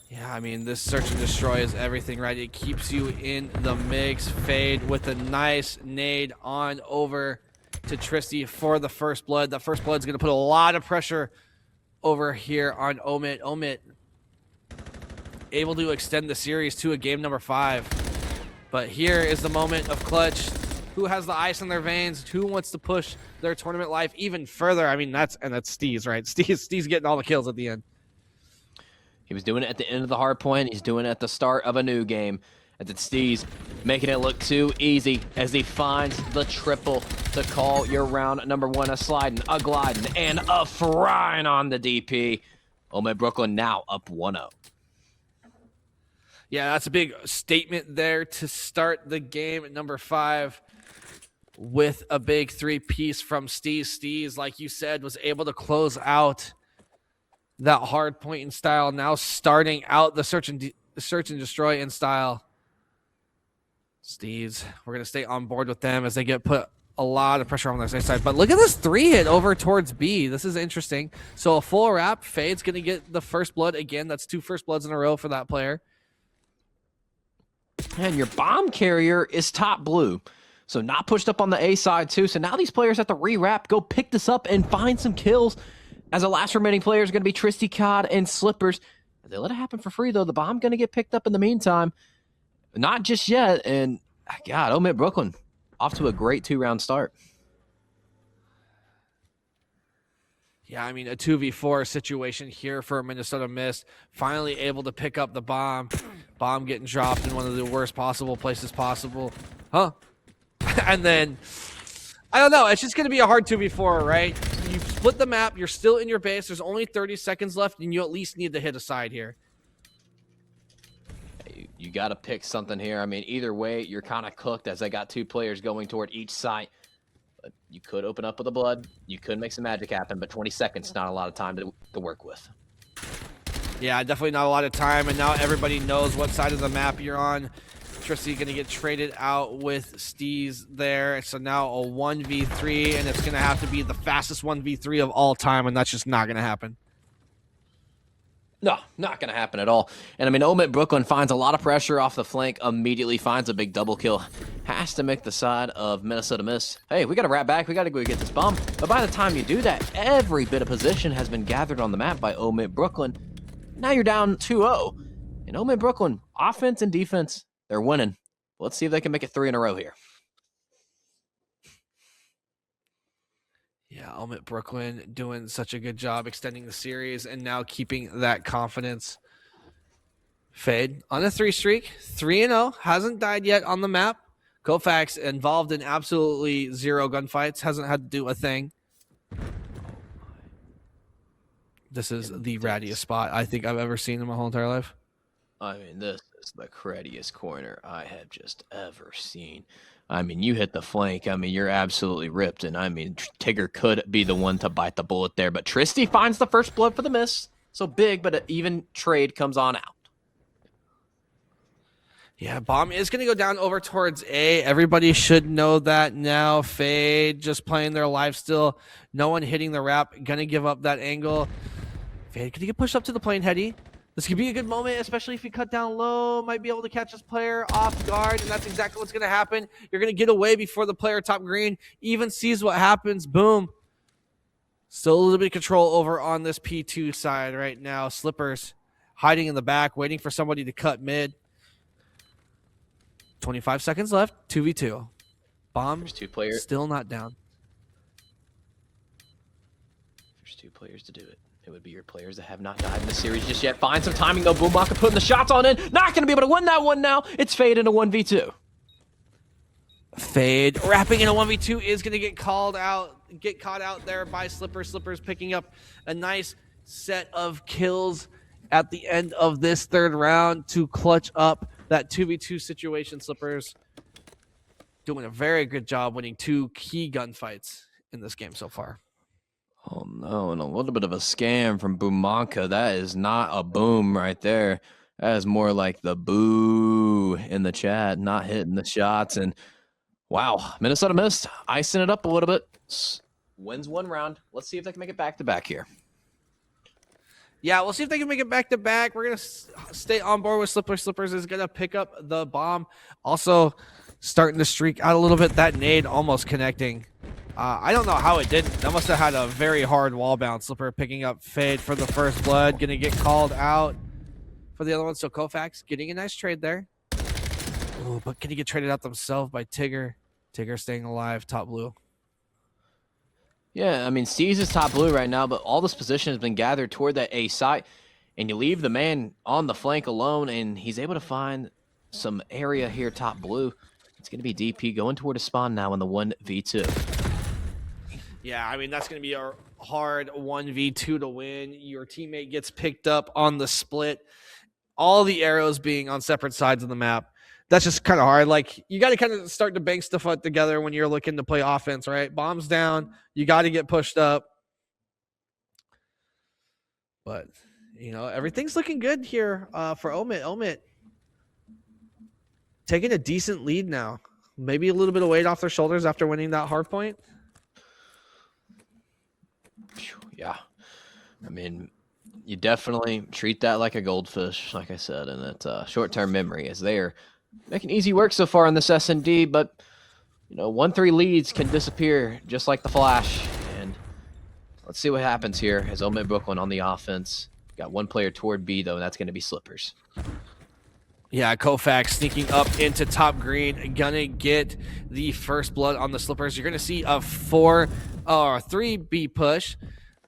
Yeah, I mean, this search and destroy is everything, right? It keeps you in the mix. Fade with a nice nade on over to Tristy for the first blood. The first blood's going to put a lot of pressure over here on OMiT. OMiT able to extend the series to a game number 5. But here is the moment of clutch. Who has the ice in their veins? Who wants to push their tournament life even further? I mean, that's Steez, right? Steez getting all the kills at the end. He was doing it at the end of the hard point. He's doing it at the start of a new game. At the Steez, making it look too easy as he finds the triple to call your round number 1. A sliding, a gliding, and a frying on the DP. OMiT Brooklyn now up 1-0. Yeah, that's a big statement there to start the game at number 5 with a big 3-piece from Steez. Steez, like you said, was able to close out that hard point in style. Now starting out the search and destroy in style. Steez, we're going to stay on board with them as they get put a lot of pressure on their side. But look at this 3 hit over towards B. This is interesting. So a full wrap. Fade's going to get the first blood again. That's 2 first bloods in a row for that player. And your bomb carrier is top blue. So not pushed up on the A side too. So now these players have to re-wrap, go pick this up and find some kills. As the last remaining player is going to be Tristy, COD, and Slippers. They let it happen for free though. The bomb going to get picked up in the meantime. Not just yet. And God, OMiT Brooklyn off to a great 2-round start. Yeah, I mean, a 2v4 situation here for Minnesota Mist. Finally able to pick up the bomb. Bomb getting dropped in one of the worst possible places possible. Huh? And then, I don't know. It's just going to be a hard 2v4, right? You split the map. You're still in your base. There's only 30 seconds left, and you at least need to hit a side here. You got to pick something here. I mean, either way, you're kind of cooked as I got 2 players going toward each site. But you could open up with a blood. You could make some magic happen, but 20 seconds, not a lot of time to work with. Yeah, definitely not a lot of time, and now everybody knows what side of the map you're on. Tristy going to get traded out with Steez there. So now a 1v3, and it's going to have to be the fastest 1v3 of all time, and that's just not going to happen. No, not going to happen at all. And I mean, OMiT Brooklyn finds a lot of pressure off the flank, immediately finds a big double kill. Has to make the side of Minnesota miss. Hey, we got to wrap back. We got to go get this bomb. But by the time you do that, every bit of position has been gathered on the map by OMiT Brooklyn. Now you're down 2-0. And OMiT Brooklyn, offense and defense, they're winning. Let's see if they can make it 3 in a row here. Yeah, OMiT Brooklyn doing such a good job extending the series and now keeping that confidence. Fade on a 3 streak, 3-0, hasn't died yet on the map. Kofax involved in absolutely 0 gunfights, hasn't had to do a thing. This is the rattiest spot I think I've ever seen in my whole entire life. I mean, this is the cruddiest corner I have just ever seen. I mean, you hit the flank. I mean, you're absolutely ripped. And I mean, Tigger could be the one to bite the bullet there. But Tristy finds the first blood for the miss. So big, but an even trade comes on out. Yeah, bomb is going to go down over towards A. Everybody should know that now. Fade just playing their life still. No one hitting the wrap. Going to give up that angle. Fade, can he get pushed up to the plane, Heady? This could be a good moment, especially if you cut down low. Might be able to catch this player off guard, and that's exactly what's going to happen. You're going to get away before the player top green even sees what happens. Boom. Still a little bit of control over on this P2 side right now. Slippers hiding in the back, waiting for somebody to cut mid. 25 seconds left, 2v2. Bomb There's two players. still not down. There's two players to do it. It would be your players that have not died in the series just yet. Find some timing though. Boomaka putting the shots on in. Not going to be able to win that one now. It's Fade in a 1v2. Fade wrapping in a 1v2 is going to get caught out there by Slippers. Slippers picking up a nice set of kills at the end of this third round to clutch up that 2v2 situation. Slippers doing a very good job winning two key gunfights in this game so far. Oh no, and a little bit of a scam from Boomaka. That is not a boom right there. That is more like the boo in the chat, not hitting the shots. And wow, Minnesota missed, icing it up a little bit. Wins one round. Let's see if they can make it back to back here. Yeah, we'll see if they can make it back to back. We're going to stay on board with Slippers. Slippers is going to pick up the bomb. Also starting to streak out a little bit. That nade almost connecting. I don't know how it didn't. That must have had a very hard wall bounce. Slipper picking up Fade for the first blood. Going to get called out for the other one. So Kofax getting a nice trade there. Ooh, but can he get traded out themselves by Tigger? Tigger staying alive, top blue. Yeah, I mean, Steez is top blue right now, but all this position has been gathered toward that A site, and you leave the man on the flank alone, and he's able to find some area here top blue. It's going to be DP going toward a spawn now in the 1v2. Yeah, I mean, that's going to be a hard 1v2 to win. Your teammate gets picked up on the split. All the arrows being on separate sides of the map. That's just kind of hard. Like, you got to kind of start to bank stuff up together when you're looking to play offense, right? Bombs down. You got to get pushed up. But, you know, everything's looking good here for OMiT. OMiT taking a decent lead now. Maybe a little bit of weight off their shoulders after winning that hard point. Yeah. I mean, you definitely treat that like a goldfish, like I said, and it's short-term memory as they are making easy work so far on this S&D, but, you know, 1-3 leads can disappear just like the flash, and let's see what happens here as OMiT Brooklyn on the offense. Got one player toward B, though, and that's going to be Slippers. Yeah, Kofax sneaking up into top green, gonna get the first blood on the Slippers. You're gonna see a 3B push.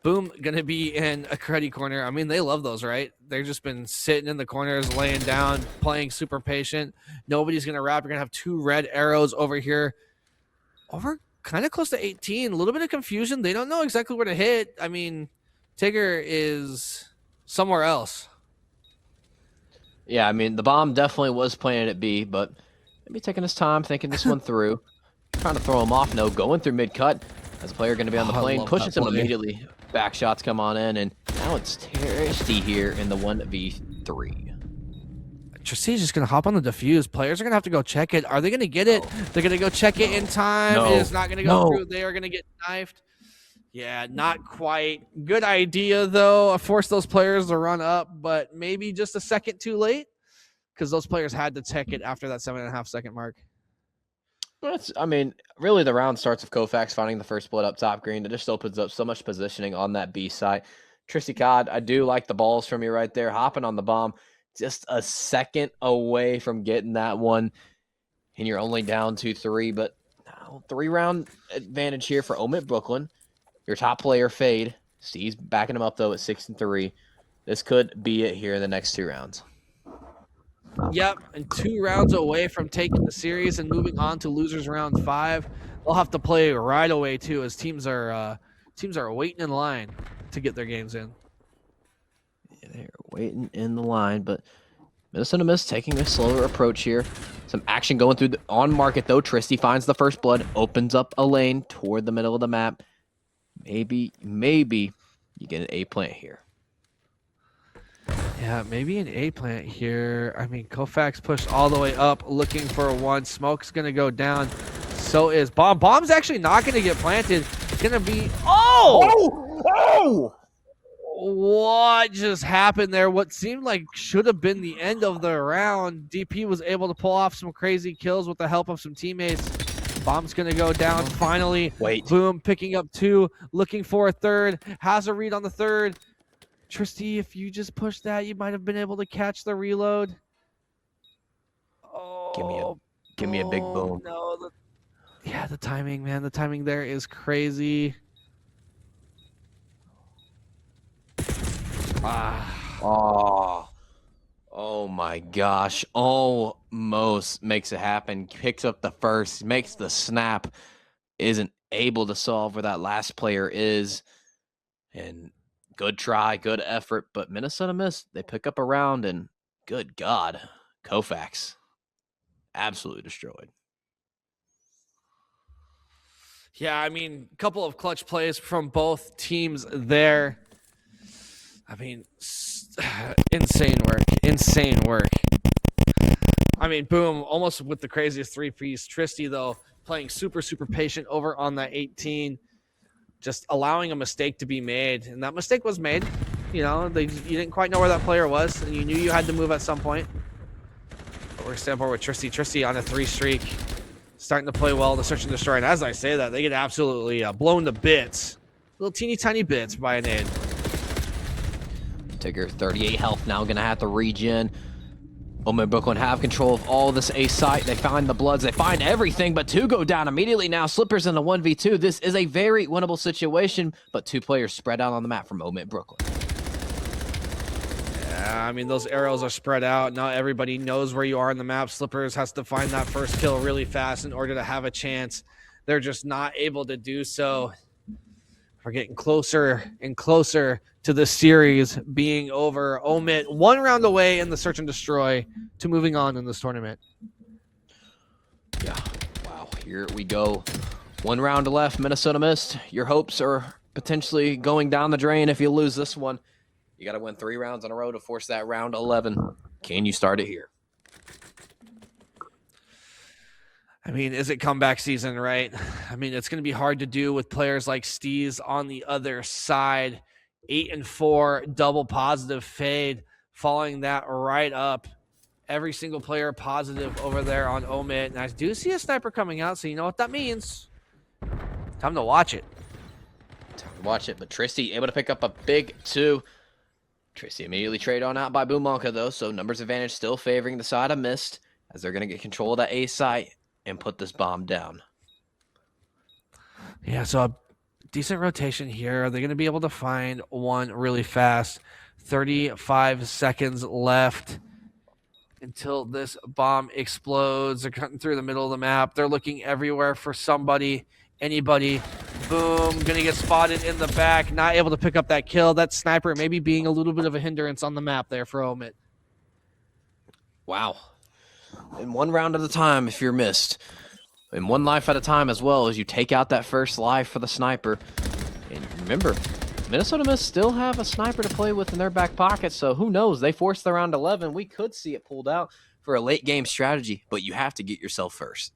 Boom, gonna be in a cruddy corner. I mean, they love those, right? They've just been sitting in the corners, laying down, playing super patient. Nobody's gonna wrap. You're gonna have two red arrows over here. Over kind of close to 18. A little bit of confusion. They don't know exactly where to hit. I mean, Tigger is somewhere else. Yeah, I mean, the bomb definitely was planted at B, but maybe taking his time, thinking this one through. Trying to throw him off. No, going through mid-cut. As a player going to be on the plane, pushing some immediately. Back shots come on in, and now it's Tristy here in the 1v3. Tristy's just going to hop on the defuse. Players are going to have to go check it. Are they going to get it? They're going to go check it in time. No. It is not going to go through. They are going to get knifed. Yeah, not quite. Good idea, though. I forced those players to run up, but maybe just a second too late because those players had to check it after that 7.5 second mark. I mean, really the round starts with Kofax finding the first split up top green. It just opens up so much positioning on that B side. Tristy Cod, I do like the balls from you right there. Hopping on the bomb. Just a second away from getting that one. And you're only down 2-3, but 3-round advantage here for OMiT Brooklyn. Your top player, Fade. Steve's backing him up, though, at 6-3. This could be it here in the next 2 rounds. Yep, and 2 rounds away from taking the series and moving on to losers round 5. They'll have to play right away too, as teams are waiting in line to get their games in. they're waiting in the line, but Minnesota Miss taking a slower approach here. Some action going through on market, though. Tristy finds the first blood, opens up a lane toward the middle of the map. Maybe you get an A plant here. Yeah, maybe an A plant here. I mean, Koufax pushed all the way up looking for one. Smoke's going to go down. So is Bomb. Bomb's actually not going to get planted. It's going to be... Oh! What just happened there? What seemed like should have been the end of the round. DP was able to pull off some crazy kills with the help of some teammates. Bomb's going to go down finally. Wait. Boom, picking up 2, looking for a third. Has a read on the third. Tristy, if you just pushed that, you might have been able to catch the reload. Oh, Give me a big boom. No, the timing, man. The timing there is crazy. Oh my gosh. Almost makes it happen. Picks up the first, makes the snap, isn't able to solve where that last player is. And good try, good effort, but Minnesota Miss, they pick up a round, and good God, Koufax absolutely destroyed. Yeah, I mean, a couple of clutch plays from both teams there. I mean, insane work. I mean, boom, almost with the craziest three-piece. Tristy, though, playing super, super patient over on that 18, just allowing a mistake to be made. And that mistake was made. You know, you didn't quite know where that player was, and you knew you had to move at some point. But we're standing forward with Tristy. Tristy on a 3 streak, starting to play well in the search and destroy. And as I say that, they get absolutely blown to bits. Little teeny tiny bits by a nade. Tigger, 38 health, now going to have to regen. OMiT Brooklyn have control of all this A site. They find the bloods, they find everything, but 2 go down immediately now. Slippers in the 1v2. This is a very winnable situation, but 2 players spread out on the map from OMiT Brooklyn. Yeah, I mean, those arrows are spread out. Not everybody knows where you are on the map. Slippers has to find that first kill really fast in order to have a chance. They're just not able to do so. We're getting closer and closer to the series being over. OMiT 1 round away in the search and destroy to moving on in this tournament. Yeah, wow, here we go. 1 round left, Minnesota Miss. Your hopes are potentially going down the drain if you lose this one. You got to win 3 rounds in a row to force that round 11. Can you start it here? I mean, is it comeback season, right? I mean, it's going to be hard to do with players like Steez on the other side. 8-4, double positive fade, following that right up. Every single player positive over there on OMiT. And I do see a sniper coming out, so you know what that means. Time to watch it. Time to watch it, but Tristy able to pick up a big 2. Tristy immediately traded on out by Boomonka, though, so numbers advantage still favoring the side of Mist, as they're going to get control of that A site and put this bomb down. Yeah, so a decent rotation here. Are they going to be able to find one really fast? 35 seconds left until this bomb explodes. They're cutting through the middle of the map. They're looking everywhere for somebody, anybody. Boom, going to get spotted in the back. Not able to pick up that kill. That sniper maybe being a little bit of a hindrance on the map there for OMiT. Wow. In 1 round at a time if you're missed. In 1 life at a time as well, as you take out that first life for the sniper. And remember, Minnesota Miss still have a sniper to play with in their back pocket, so who knows? They forced the round 11. We could see it pulled out for a late game strategy, but you have to get yourself first.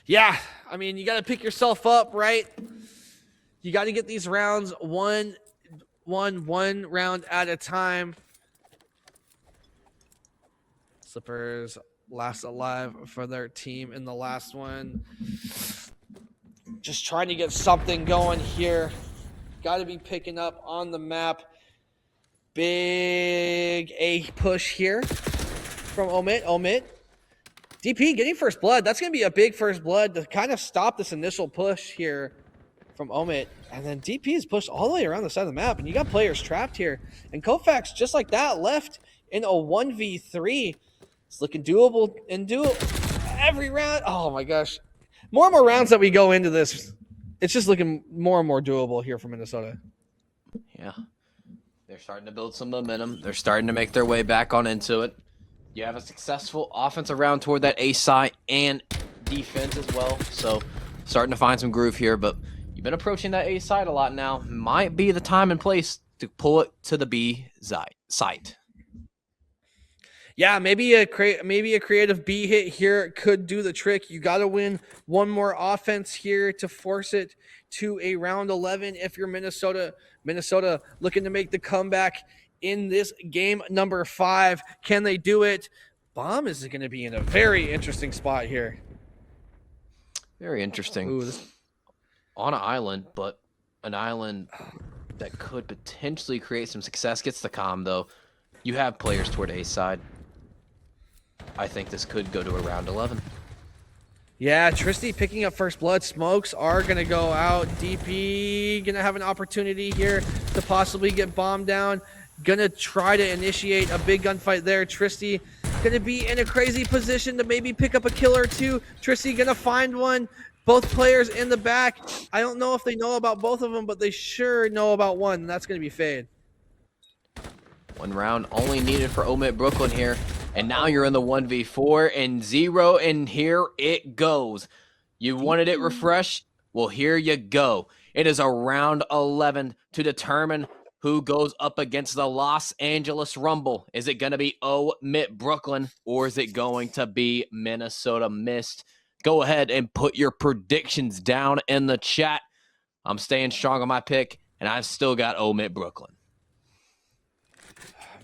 Yeah, I mean, you got to pick yourself up, right? You got to get these rounds one round at a time. Slippers last alive for their team in the last one. Just trying to get something going here. Got to be picking up on the map. Big A push here from OMiT. DP getting first blood. That's going to be a big first blood to kind of stop this initial push here from OMiT. And then DP is pushed all the way around the side of the map, and you got players trapped here. And Koufax, just like that, left in a 1v3. It's looking doable and every round. Oh, my gosh. More and more rounds that we go into this, it's just looking more and more doable here for Minnesota. Yeah. They're starting to build some momentum. They're starting to make their way back on into it. You have a successful offensive round toward that A side and defense as well. So starting to find some groove here, but you've been approaching that A side a lot now. Might be the time and place to pull it to the B site. Yeah, maybe a creative B hit here could do the trick. You got to win one more offense here to force it to a round 11 if you're Minnesota. Minnesota looking to make the comeback in this game number 5. Can they do it? Bomb is going to be in a very interesting spot here. Very interesting. Ooh, on an island, but an island that could potentially create some success. Gets the comm, though. You have players toward A side. I think this could go to a round 11. Yeah, Tristy picking up first blood. Smokes are going to go out. DP going to have an opportunity here to possibly get bombed down. Going to try to initiate a big gunfight there. Tristy going to be in a crazy position to maybe pick up a kill or two. Tristy going to find one. Both players in the back. I don't know if they know about both of them, but they sure know about one, and that's going to be Fade. One round only needed for OMiT Brooklyn here. And now you're in the 1v4 and 0, and here it goes. You wanted it refreshed? Well, here you go. It is a round 11 to determine who goes up against the Los Angeles Rumble. Is it going to be OMiT Brooklyn, or is it going to be Minnesota Mist? Go ahead and put your predictions down in the chat. I'm staying strong on my pick, and I've still got OMiT Brooklyn.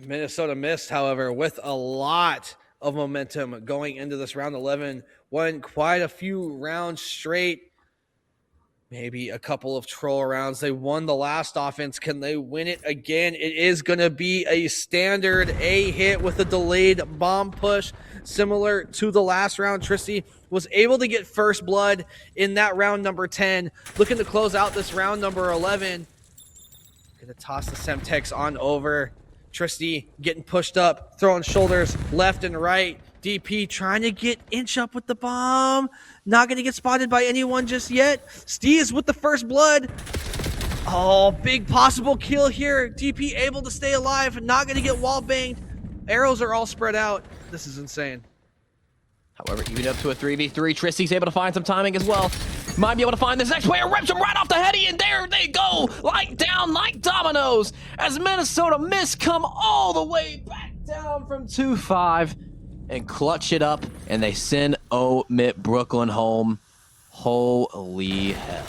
Minnesota Mist, however, with a lot of momentum going into this round 11, won quite a few rounds straight, maybe a couple of troll rounds. They won the last offense. Can they win it again? It is going to be a standard A hit with a delayed bomb push, similar to the last round. Tristy was able to get first blood in that round number 10, looking to close out this round number 11. Going to toss the Semtex on over. Tristy getting pushed up, throwing shoulders left and right. DP trying to get inch up with the bomb. Not going to get spotted by anyone just yet. Steez with the first blood. Oh, big possible kill here. DP able to stay alive. Not going to get wall banged. Arrows are all spread out. This is insane. However, even up to a 3v3, Tristy's able to find some timing as well. Might be able to find this next player, rips him right off the heady, and there they go, like down like dominoes, as Minnesota Mist come all the way back down from 2-5 and clutch it up, and they send OMiT Brooklyn home. Holy hell.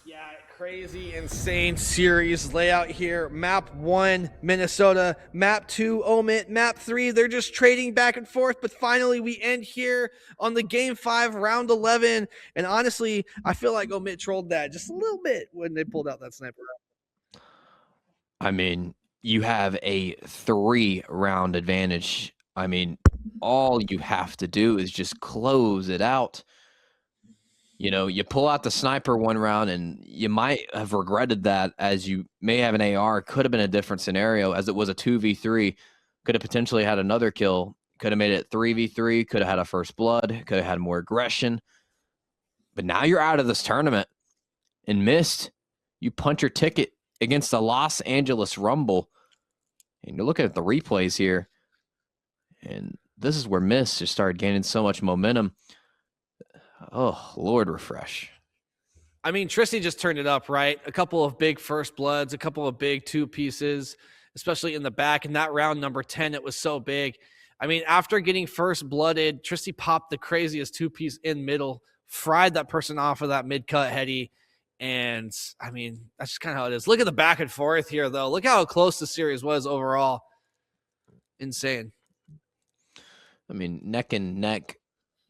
Yeah, crazy, insane series layout here. Map 1, Minnesota. Map 2, OMiT. Map 3, they're just trading back and forth, but finally we end here on the Game 5, Round 11. And honestly, I feel like OMiT trolled that just a little bit when they pulled out that sniper round. I mean, you have a 3-round advantage. I mean, all you have to do is just close it out. You know, you pull out the sniper one round, and you might have regretted that, as you may have an AR. Could have been a different scenario, as it was a 2v3. Could have potentially had another kill. Could have made it 3v3. Could have had a first blood. Could have had more aggression. But now you're out of this tournament. And Mist, you punch your ticket against the Los Angeles Rumble. And you're looking at the replays here. And this is where Mist just started gaining so much momentum. Oh, Lord, refresh. I mean, Tristy just turned it up, right? A couple of big first bloods, a couple of big 2 pieces, especially in the back. And that round number 10, it was so big. I mean, after getting first blooded, Tristy popped the craziest 2-piece in middle, fried that person off of that mid-cut heady. And, I mean, that's just kind of how it is. Look at the back and forth here, though. Look how close the series was overall. Insane. I mean, neck and neck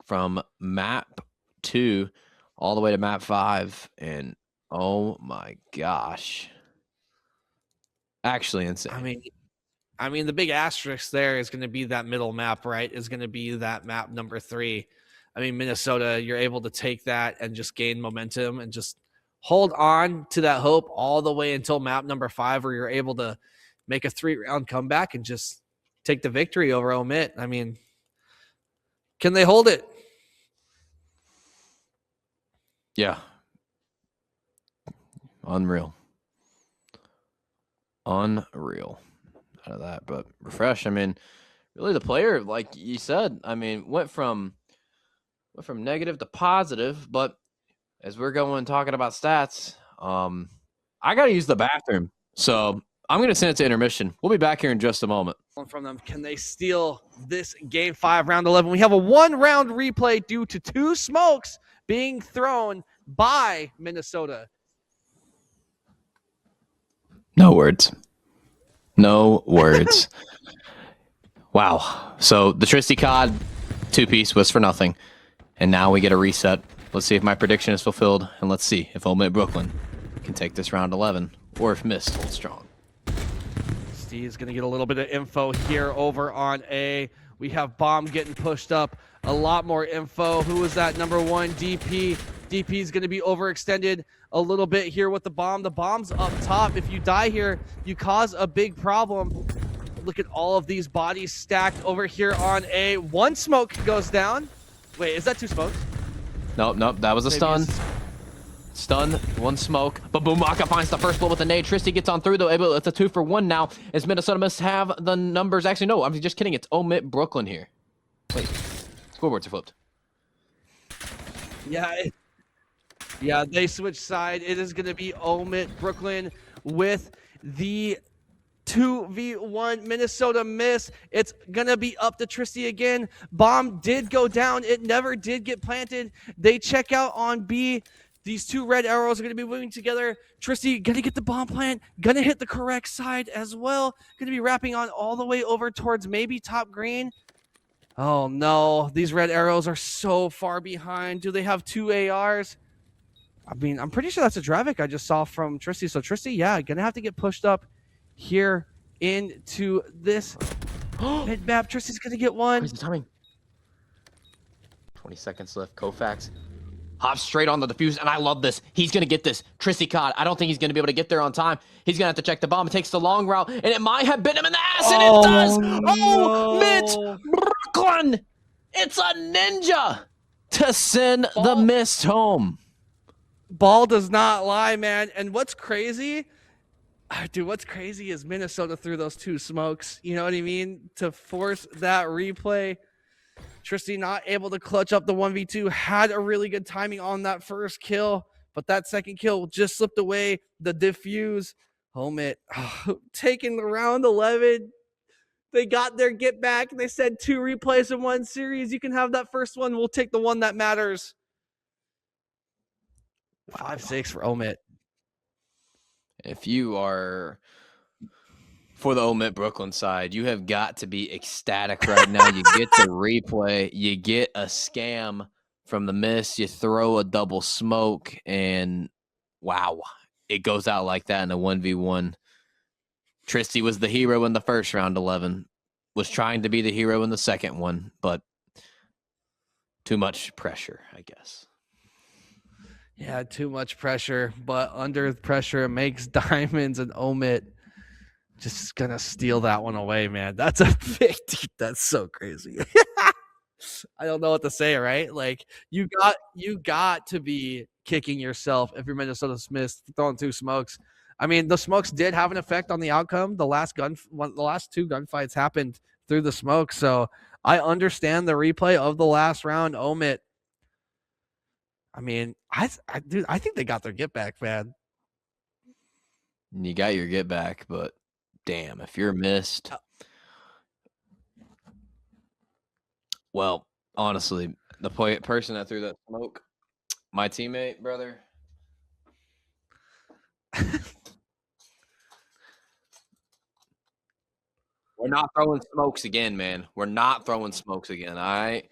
from map 2 all the way to map 5, and oh my gosh, actually insane. I mean the big asterisk there is going to be that middle map, right? Is going to be that map number 3. I mean, Minnesota, you're able to take that and just gain momentum and just hold on to that hope all the way until map number 5, where you're able to make a 3-round comeback and just take the victory over OMiT. I mean, can they hold it? Yeah. Unreal. Unreal out of that. But Refresh, I mean, really the player, like you said, I mean, went from negative to positive. But as we're going talking about stats, I got to use the bathroom. So I'm going to send it to intermission. We'll be back here in just a moment. From them, can they steal this game 5, round 11? We have a 1-round replay due to 2 smokes being thrown by Minnesota. No words. No words. Wow. So the Tristy COD 2-piece was for nothing. And now we get a reset. Let's see if my prediction is fulfilled. And let's see if OMiT Brooklyn can take this round 11 or if Mist holds strong. Steve's going to get a little bit of info here over on A. We have Bomb getting pushed up. A lot more info. Who is that number 1? DP. DP is going to be overextended a little bit here with the bomb. The bomb's up top. If you die here, you cause a big problem. Look at all of these bodies stacked over here on A. 1 smoke goes down. Wait, is that 2 smokes? Nope, that was a stun. Stun, 1 smoke, but Boomaka finds the first blow with the nade. Tristy gets on through though. It's a 2-for-1 now. As Minnesota must have the numbers. Actually, no, I'm just kidding. It's OMiT Brooklyn here. Wait, scoreboards are flipped. Yeah, they switch side. It is going to be OMiT Brooklyn with the 2v1 Minnesota miss. It's going to be up to Tristy again. Bomb did go down. It never did get planted. They check out on B. These 2 red arrows are going to be moving together. Tristy going to get the bomb plant. Going to hit the correct side as well. Going to be wrapping on all the way over towards maybe top green. Oh, no. These red arrows are so far behind. Do they have 2 ARs? I mean, I'm pretty sure that's a Dravik I just saw from Tristy. So Tristy, yeah, going to have to get pushed up here into this mid map. Tristy's going to get 1. Crazy timing. 20 seconds left. Kofax hops straight on the defuse, and I love this. He's going to get this. Tristy COD, I don't think he's going to be able to get there on time. He's going to have to check the bomb. It takes the long route, and it might have bit him in the ass, and it does! OMiT Brooklyn! It's a ninja to send the Mist home. Ball does not lie, man. And what's crazy, dude, what's crazy is Minnesota threw those 2 smokes, you know what I mean, to force that replay. Tristy not able to clutch up the 1v2, had a really good timing on that first kill, but that second kill just slipped away. The diffuse, OMiT taking the round 11. They got their get back. They said 2 replays in 1 series. You can have that first one. We'll take the one that matters. 5-6 for OMiT. If you are for the OMiT Brooklyn side, you have got to be ecstatic right now. You get the replay, you get a scam from the Mist, you throw a double smoke, and wow, it goes out like that in a 1v1. Tristy was the hero in the first round 11, was trying to be the hero in the second one, but too much pressure, I guess. Yeah, too much pressure, but under pressure it makes diamonds, and OMiT just gonna steal that one away, man. That's a big dude. That's so crazy. I don't know what to say, right? Like you got to be kicking yourself if you're Minnesota Smith throwing 2 smokes. I mean, the smokes did have an effect on the outcome. The last 2 gunfights happened through the smoke, so I understand the replay of the last round. OMiT. I mean, I think they got their get back, man. You got your get back, but damn, if you're Mist. Well, honestly, the person that threw that smoke, my teammate, brother. We're not throwing smokes again, man. We're not throwing smokes again, all right?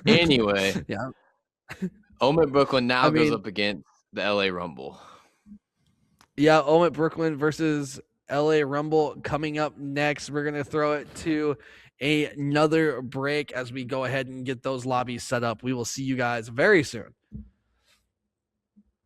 Anyway, yeah. OMiT Brooklyn now goes up against the LA Rumble. Yeah, OMiT Brooklyn versus LA Rumble coming up next. We're going to throw it to another break as we go ahead and get those lobbies set up. We will see you guys very soon.